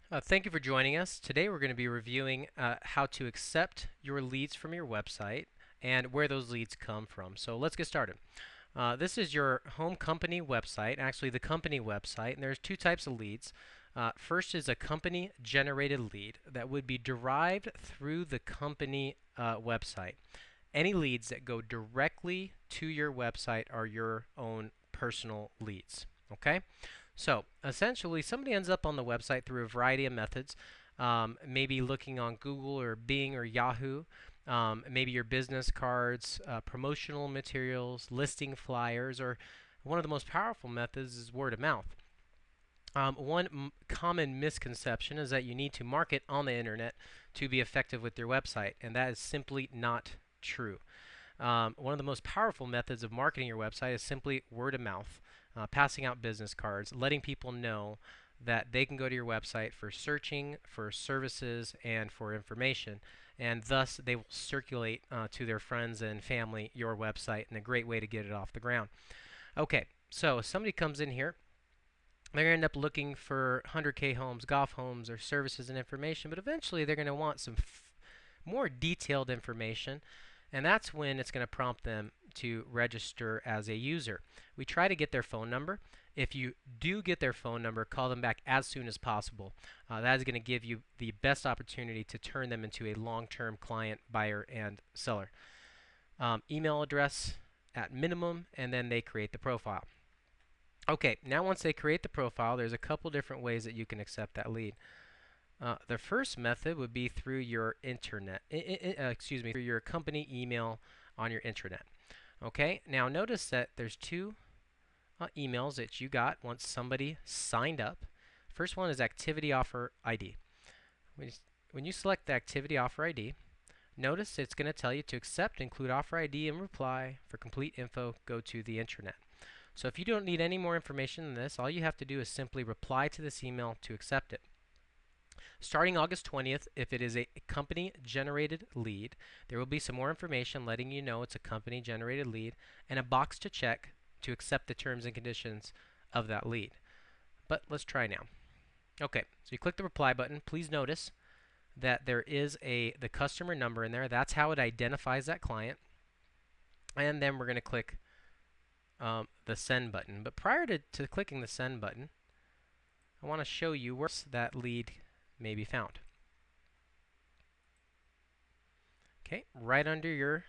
Thank you for joining us. Today we're going to be reviewing how to accept your leads from your website and where those leads come from. So let's get started. This is your home company website, actually the company website, and there's two types of leads. First is a company generated lead that would be derived through the company website. Any leads that go directly to your website are your own personal leads. Okay? So essentially, somebody ends up on the website through a variety of methods. Maybe looking on Google or Bing or Yahoo. Maybe your business cards, promotional materials, listing flyers, or one of the most powerful methods is word of mouth. One common misconception is that you need to market on the internet to be effective with your website, and that is simply not true. One of the most powerful methods of marketing your website is simply word of mouth, passing out business cards, letting people know that they can go to your website for searching, for services, and for information. And thus, they will circulate to their friends and family your website, and a great way to get it off the ground. Okay, so somebody comes in here. They're going to end up looking for 100K homes, golf homes, or services and information, but eventually they're going to want some more detailed information, and that's when it's going to prompt them to register as a user. We try to get their phone number. If you do get their phone number, call them back as soon as possible. That is going to give you the best opportunity to turn them into a long-term client, buyer, and seller. Email address at minimum, and then they create the profile. Okay, now once they create the profile, there's a couple different ways that you can accept that lead. The first method would be through your internet, through your company email on your intranet. Okay, now notice that there's two emails that you got once somebody signed up. First one is Activity Offer ID. When you select the Activity Offer ID, notice it's going to tell you to accept, include offer ID, and reply. For complete info, go to the intranet. So if you don't need any more information than this, all you have to do is simply reply to this email to accept it. Starting August 20th, if it is a company-generated lead, there will be some more information letting you know it's a company-generated lead and a box to check to accept the terms and conditions of that lead. But let's try now. Okay, so you click the reply button. Please notice that there is the customer number in there. That's how it identifies that client. And then we're going to click the send button. But prior to clicking the send button, I want to show you where that lead may be found. Okay, right under your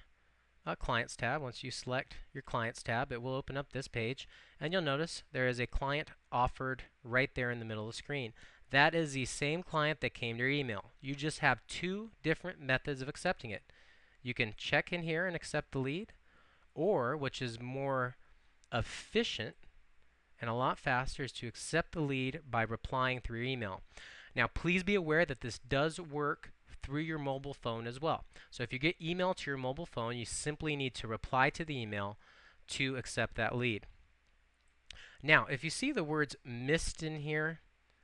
Clients tab, once you select your Clients tab, it will open up this page, and you'll notice there is a client offered right there in the middle of the screen. That is the same client that came to your email. You just have two different methods of accepting it. You can check in here and accept the lead, or, which is more efficient and a lot faster, is to accept the lead by replying through your email. Now, please be aware that this does work through your mobile phone as well. So if you get email to your mobile phone, you simply need to reply to the email to accept that lead. Now, if you see the words missed in here,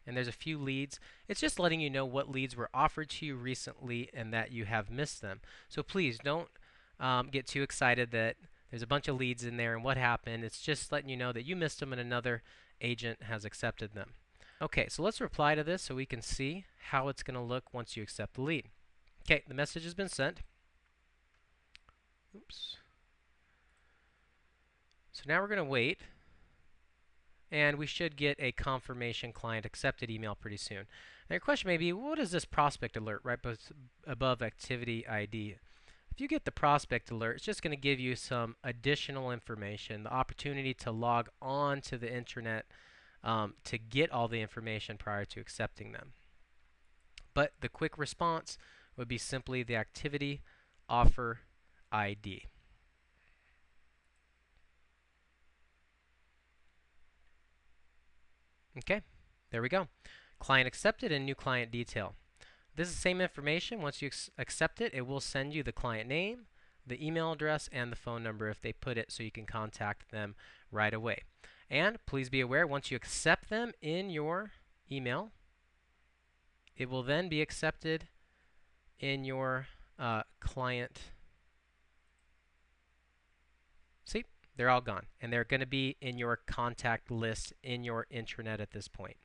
and there's a few leads, it's just letting you know what leads were offered to you recently and that you have missed them. So please don't get too excited that there's a bunch of leads in there and what happened. It's just letting you know that you missed them and another agent has accepted them. Okay, so let's reply to this so we can see how it's going to look once you accept the lead. Okay, the message has been sent. Oops. So now we're going to wait, and we should get a confirmation client accepted email pretty soon. Now your question may be, what is this prospect alert right above activity ID? If you get the prospect alert, it's just going to give you some additional information, the opportunity to log on to the internet to get all the information prior to accepting them. But the quick response would be simply the activity offer ID. Okay, there we go. Client accepted and new client detail. This is the same information. Once you accept it, it will send you the client name, the email address, and the phone number if they put it so you can contact them right away. And please be aware, once you accept them in your email, it will then be accepted in your client. See, they're all gone. And they're going to be in your contact list in your intranet at this point.